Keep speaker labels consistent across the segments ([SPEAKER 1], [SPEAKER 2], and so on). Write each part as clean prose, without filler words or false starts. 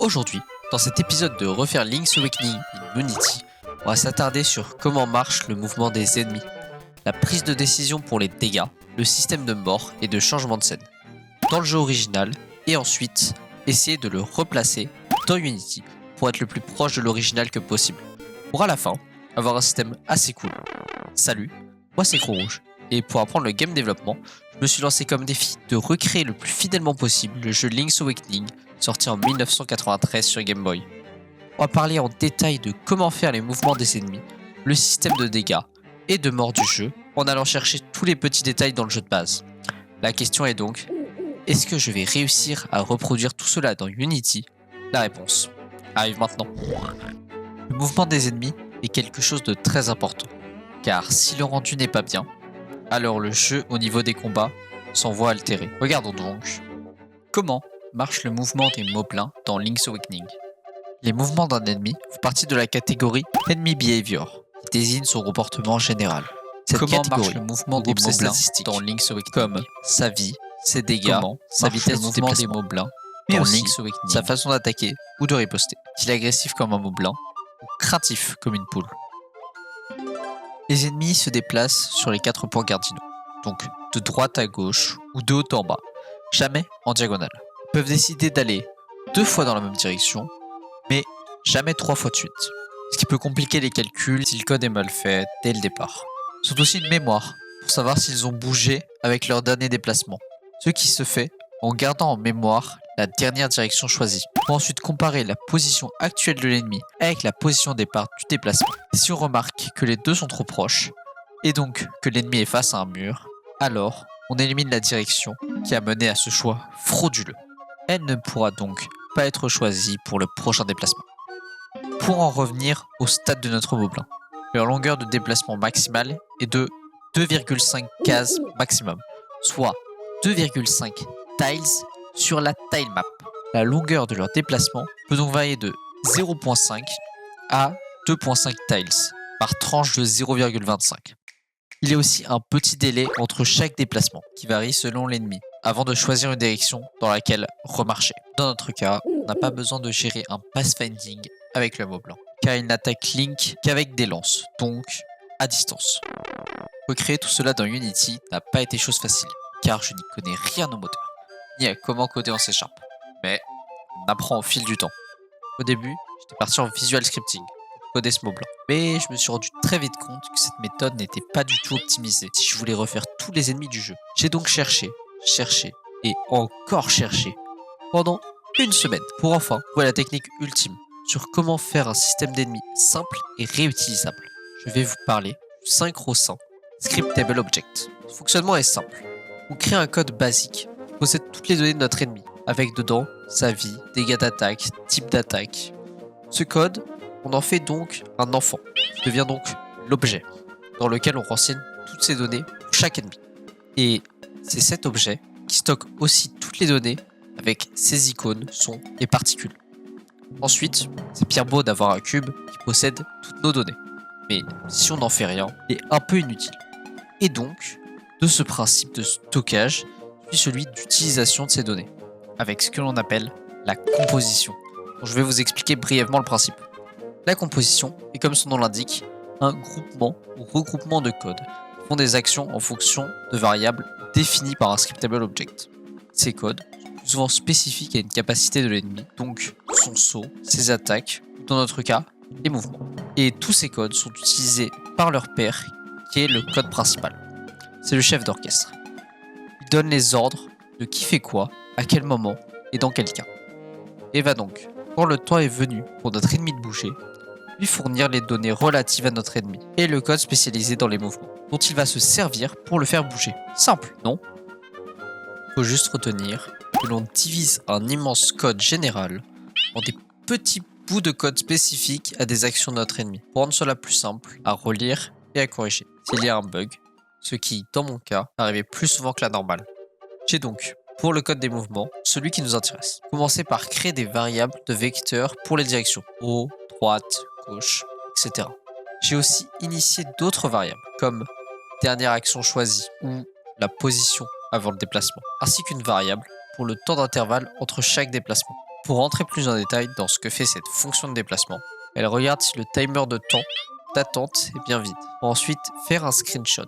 [SPEAKER 1] Aujourd'hui, dans cet épisode de Refaire Link's Awakening in Unity, on va s'attarder sur comment marche le mouvement des ennemis, la prise de décision pour les dégâts, le système de mort et de changement de scène dans le jeu original, et ensuite essayer de le replacer dans Unity pour être le plus proche de l'original que possible, pour à la fin avoir un système assez cool. Salut, moi c'est Croc Rouge, et pour apprendre le game développement, je me suis lancé comme défi de recréer le plus fidèlement possible le jeu Link's Awakening, sorti en 1993 sur Game Boy. On va parler en détail de comment faire les mouvements des ennemis, le système de dégâts et de mort du jeu, en allant chercher tous les petits détails dans le jeu de base. La question est donc, est-ce que je vais réussir à reproduire tout cela dans Unity? La réponse arrive maintenant. Le mouvement des ennemis est quelque chose de très important, car si le rendu n'est pas bien, alors le jeu au niveau des combats s'en voit altéré. Regardons donc comment marche le mouvement des moblins dans Link's Awakening. Les mouvements d'un ennemi font partie de la catégorie Enemy Behavior, qui désigne son comportement général. Cette catégorie marche le mouvement des moblins dans Link's Awakening, comme sa vie, ses dégâts, sa vitesse de déplacement des moblins, mais aussi Link's Awakening, sa façon d'attaquer ou de riposter. Est-il agressif comme un moblin ou craintif comme une poule? Les ennemis se déplacent sur les 4 points cardinaux, donc de droite à gauche ou de haut en bas, jamais en diagonale. Ils peuvent décider d'aller 2 fois dans la même direction, mais jamais 3 fois de suite. Ce qui peut compliquer les calculs si le code est mal fait dès le départ. Ils ont aussi une mémoire pour savoir s'ils ont bougé avec leur dernier déplacement, ce qui se fait en gardant en mémoire la dernière direction choisie, pour ensuite comparer la position actuelle de l'ennemi avec la position départ du déplacement. Et si on remarque que les deux sont trop proches, et donc que l'ennemi est face à un mur, alors on élimine la direction qui a mené à ce choix frauduleux. Elle ne pourra donc pas être choisie pour le prochain déplacement. Pour en revenir au stade de notre moblin, leur longueur de déplacement maximale est de 2,5 cases maximum, soit 2,5 tiles sur la tile map. La longueur de leur déplacement peut donc varier de 0,5 à 2,5 tiles par tranche de 0,25. Il y a aussi un petit délai entre chaque déplacement qui varie selon l'ennemi avant de choisir une direction dans laquelle remarcher. Dans notre cas, on n'a pas besoin de gérer un pathfinding avec le moblin, car il n'attaque Link qu'avec des lances, donc à distance. Recréer tout cela dans Unity n'a pas été chose facile, car je n'y connais rien au moteur, ni à comment coder en C#. Mais on apprend au fil du temps. Au début, j'étais parti en visual scripting pour coder ce moblin, mais je me suis rendu très vite compte que cette méthode n'était pas du tout optimisée si je voulais refaire tous les ennemis du jeu. J'ai donc cherché et encore cherché pendant une semaine pour enfin trouver la technique ultime sur comment faire un système d'ennemis simple et réutilisable. Je vais vous parler du synchro-syn Scriptable Object. Le fonctionnement est simple. On crée un code basique qui possède toutes les données de notre ennemi, avec dedans sa vie, dégâts d'attaque, type d'attaque. Ce code, on en fait donc un enfant, qui devient donc l'objet, dans lequel on renseigne toutes ces données pour chaque ennemi. Et c'est cet objet qui stocke aussi toutes les données avec ses icônes, sons et particules. Ensuite, c'est bien beau d'avoir un cube qui possède toutes nos données, mais si on n'en fait rien, il est un peu inutile. Et donc, de ce principe de stockage suit celui d'utilisation de ces données, avec ce que l'on appelle la composition, dont je vais vous expliquer brièvement le principe. La composition est, comme son nom l'indique, un groupement ou regroupement de codes qui font des actions en fonction de variables définies par un scriptable object. Ces codes sont plus souvent spécifiques à une capacité de l'ennemi, donc son saut, ses attaques, ou dans notre cas, les mouvements. Et tous ces codes sont utilisés par leur père, qui est le code principal. C'est le chef d'orchestre. Il donne les ordres de qui fait quoi, à quel moment et dans quel cas. Et va donc, quand le temps est venu pour notre ennemi de bouger, lui fournir les données relatives à notre ennemi et le code spécialisé dans les mouvements, dont il va se servir pour le faire bouger. Simple, non? Faut juste retenir que l'on divise un immense code général en des petits bouts de code spécifiques à des actions de notre ennemi, pour rendre cela plus simple à relire et à corriger s'il y a un bug, ce qui, dans mon cas, arrivait plus souvent que la normale. J'ai donc, pour le code des mouvements, celui qui nous intéresse. Commencer par créer des variables de vecteurs pour les directions, haut, droite, gauche, etc. J'ai aussi initié d'autres variables, comme dernière action choisie ou la position avant le déplacement, ainsi qu'une variable pour le temps d'intervalle entre chaque déplacement. Pour rentrer plus en détail dans ce que fait cette fonction de déplacement, elle regarde si le timer de temps d'attente est bien vide. Pour ensuite faire un screenshot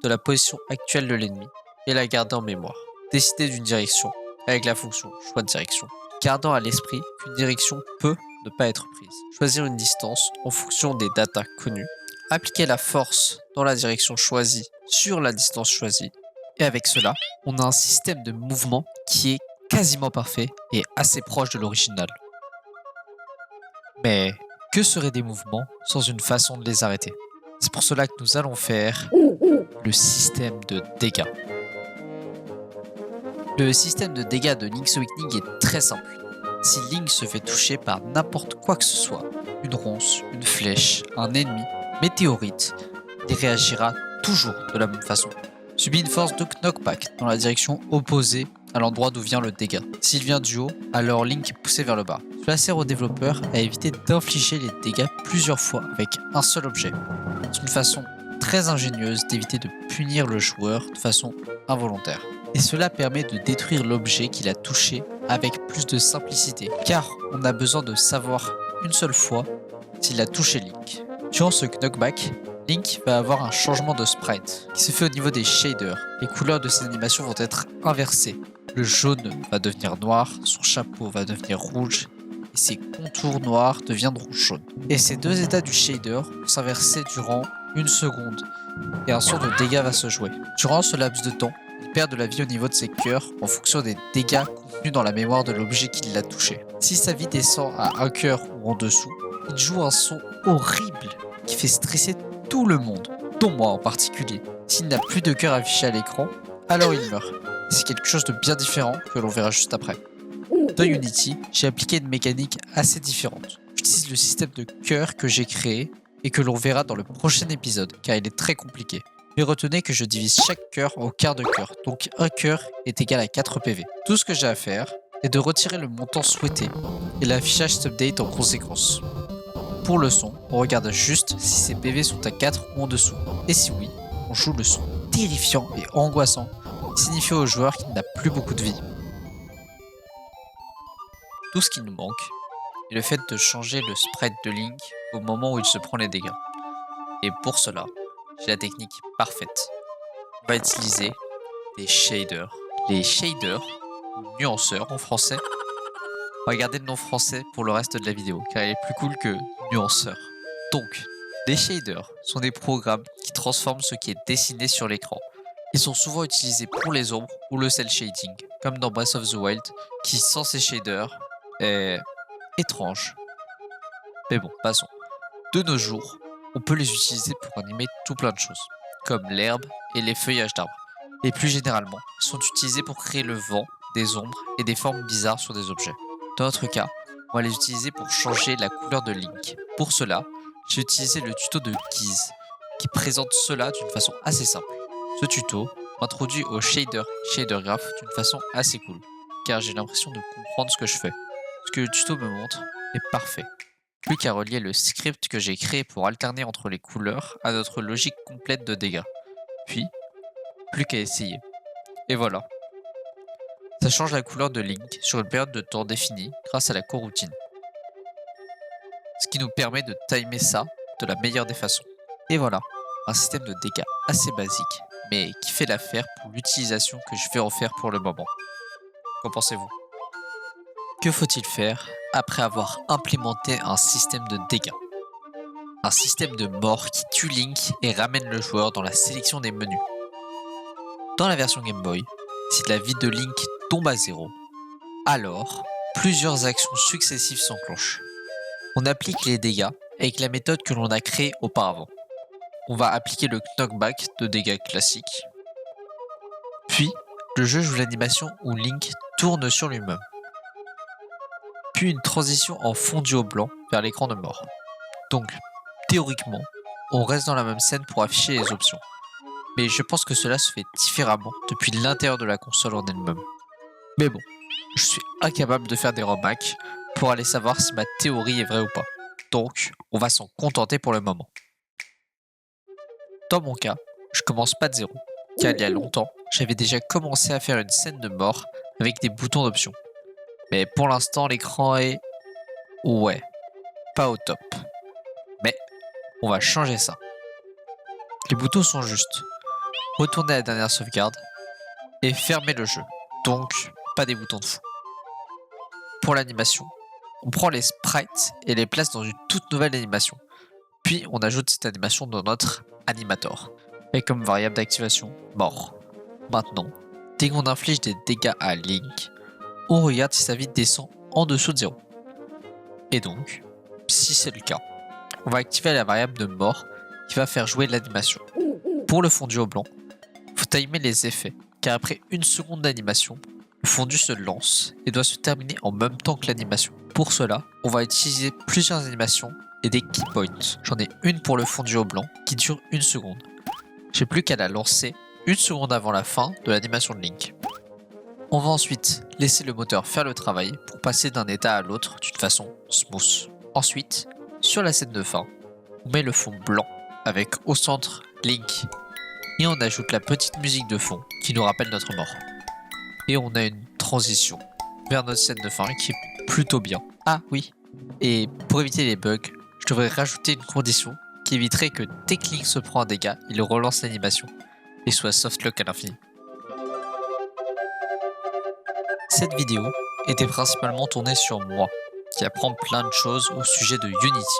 [SPEAKER 1] de la position actuelle de l'ennemi et la garder en mémoire. Décider d'une direction avec la fonction choix de direction, gardant à l'esprit qu'une direction peut ne pas être prise. Choisir une distance en fonction des datas connues. Appliquer la force dans la direction choisie sur la distance choisie. Et avec cela, on a un système de mouvement qui est quasiment parfait et assez proche de l'original. Mais que seraient des mouvements sans une façon de les arrêter? C'est pour cela que nous allons faire le système de dégâts. Le système de dégâts de Link's Awakening est très simple. Si Link se fait toucher par n'importe quoi que ce soit, une ronce, une flèche, un ennemi, météorite, il réagira toujours de la même façon. Subit une force de knockback dans la direction opposée à l'endroit d'où vient le dégât. S'il vient du haut, alors Link est poussé vers le bas. Cela sert aux développeurs à éviter d'infliger les dégâts plusieurs fois avec un seul objet. C'est une façon très ingénieuse d'éviter de punir le joueur de façon involontaire. Et cela permet de détruire l'objet qu'il a touché avec plus de simplicité, car on a besoin de savoir une seule fois s'il a touché Link. Durant ce knockback, Link va avoir un changement de sprite qui se fait au niveau des shaders. Les couleurs de ses animations vont être inversées. Le jaune va devenir noir, son chapeau va devenir rouge et ses contours noirs deviendront jaunes. Et ces deux états du shader vont s'inverser durant une seconde et un sort de dégâts va se jouer. Durant ce laps de temps, il perd de la vie au niveau de ses cœurs en fonction des dégâts contenus dans la mémoire de l'objet qui l'a touché. Si sa vie descend à un cœur ou en dessous, il joue un son horrible qui fait stresser tout le monde, dont moi en particulier. S'il n'a plus de cœur affiché à l'écran, alors il meurt. C'est quelque chose de bien différent que l'on verra juste après. Dans Unity, j'ai appliqué une mécanique assez différente. J'utilise le système de cœur que j'ai créé et que l'on verra dans le prochain épisode, car il est très compliqué. Mais retenez que je divise chaque cœur au quart de cœur, donc un cœur est égal à 4 PV. Tout ce que j'ai à faire est de retirer le montant souhaité et l'affichage s'update en conséquence. Pour le son, on regarde juste si ces PV sont à 4 ou en dessous. Et si oui, on joue le son terrifiant et angoissant qui signifie au joueur qu'il n'a plus beaucoup de vie. Tout ce qui nous manque est le fait de changer le sprite de Link au moment où il se prend les dégâts. Et pour cela, j'ai la technique parfaite. On va utiliser des shaders. Les shaders, ou nuanceurs en français, on va garder le nom français pour le reste de la vidéo, car il est plus cool que nuanceur. Donc, les shaders sont des programmes qui transforment ce qui est dessiné sur l'écran. Ils sont souvent utilisés pour les ombres ou le cel shading, comme dans Breath of the Wild, qui sans ces shaders est étrange. Mais bon, passons. De nos jours, on peut les utiliser pour animer tout plein de choses, comme l'herbe et les feuillages d'arbres. Et plus généralement, ils sont utilisés pour créer le vent, des ombres et des formes bizarres sur des objets. Dans notre cas, on va les utiliser pour changer la couleur de Link. Pour cela, j'ai utilisé le tuto de Guise, qui présente cela d'une façon assez simple. Ce tuto m'introduit au shader graph d'une façon assez cool, car j'ai l'impression de comprendre ce que je fais. Ce que le tuto me montre est parfait. Plus qu'à relier le script que j'ai créé pour alterner entre les couleurs à notre logique complète de dégâts. Puis, plus qu'à essayer. Et voilà. Ça change la couleur de Link sur une période de temps définie grâce à la coroutine. Ce qui nous permet de timer ça de la meilleure des façons. Et voilà, un système de dégâts assez basique, mais qui fait l'affaire pour l'utilisation que je vais en faire pour le moment. Qu'en pensez-vous? Que faut-il faire après avoir implémenté un système de dégâts? Un système de mort qui tue Link et ramène le joueur dans la sélection des menus. Dans la version Game Boy, si la vie de Link tombe à 0, alors plusieurs actions successives s'enclenchent. On applique les dégâts avec la méthode que l'on a créée auparavant. On va appliquer le knockback de dégâts classique. Puis, le jeu joue l'animation où Link tourne sur lui-même. Puis une transition en fondu au blanc vers l'écran de mort. Donc, théoriquement, on reste dans la même scène pour afficher les options. Mais je pense que cela se fait différemment depuis l'intérieur de la console en elle-même. Mais bon, je suis incapable de faire des remarques pour aller savoir si ma théorie est vraie ou pas. Donc, on va s'en contenter pour le moment. Dans mon cas, je commence pas de zéro, car il y a longtemps, j'avais déjà commencé à faire une scène de mort avec des boutons d'options. Mais pour l'instant, l'écran est... ouais, pas au top. Mais on va changer ça. Les boutons sont justes. Retourner à la dernière sauvegarde et fermer le jeu. Donc, pas des boutons de fou. Pour l'animation, on prend les sprites et les place dans une toute nouvelle animation. Puis on ajoute cette animation dans notre animator. Et comme variable d'activation, mort. Maintenant, dès qu'on inflige des dégâts à Link, on regarde si sa vie descend en dessous de 0. Et donc, si c'est le cas, on va activer la variable de mort qui va faire jouer l'animation. Pour le fondu au blanc, il faut timer les effets, car après une seconde d'animation, le fondu se lance et doit se terminer en même temps que l'animation. Pour cela, on va utiliser plusieurs animations et des key points. J'en ai une pour le fondu au blanc qui dure 1 seconde. J'ai plus qu'à la lancer 1 seconde avant la fin de l'animation de Link. On va ensuite laisser le moteur faire le travail pour passer d'un état à l'autre d'une façon smooth. Ensuite, sur la scène de fin, on met le fond blanc avec au centre Link et on ajoute la petite musique de fond qui nous rappelle notre mort. Et on a une transition vers notre scène de fin qui est plutôt bien. Ah oui, et pour éviter les bugs, je devrais rajouter une condition qui éviterait que dès que Link se prend un dégât, il relance l'animation et soit softlock à l'infini. Cette vidéo était principalement tournée sur moi, qui apprend plein de choses au sujet de Unity,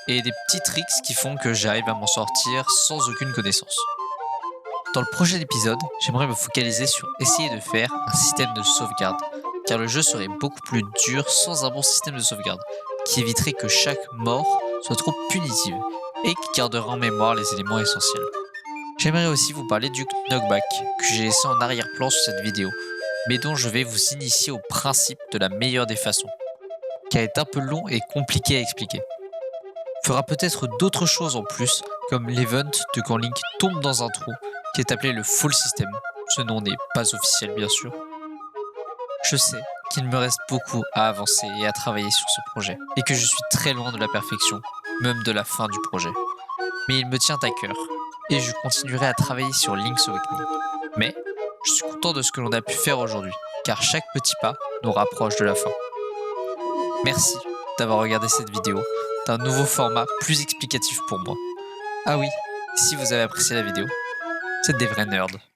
[SPEAKER 1] et des petits tricks qui font que j'arrive à m'en sortir sans aucune connaissance. Dans le prochain épisode, j'aimerais me focaliser sur essayer de faire un système de sauvegarde, car le jeu serait beaucoup plus dur sans un bon système de sauvegarde, qui éviterait que chaque mort soit trop punitive, et qui gardera en mémoire les éléments essentiels. J'aimerais aussi vous parler du knockback, que j'ai laissé en arrière-plan sur cette vidéo, mais dont je vais vous initier au principe de la meilleure des façons, car il est un peu long et compliqué à expliquer. Il fera peut-être d'autres choses en plus, comme l'event de quand Link tombe dans un trou, qui est appelé le Fall System. Ce nom n'est pas officiel bien sûr. Je sais qu'il me reste beaucoup à avancer et à travailler sur ce projet, et que je suis très loin de la perfection, même de la fin du projet. Mais il me tient à cœur, et je continuerai à travailler sur Link's Awakening. Mais je suis content de ce que l'on a pu faire aujourd'hui, car chaque petit pas nous rapproche de la fin. Merci d'avoir regardé cette vidéo d'un nouveau format plus explicatif pour moi. Ah oui, si vous avez apprécié la vidéo, c'est des vrais nerds.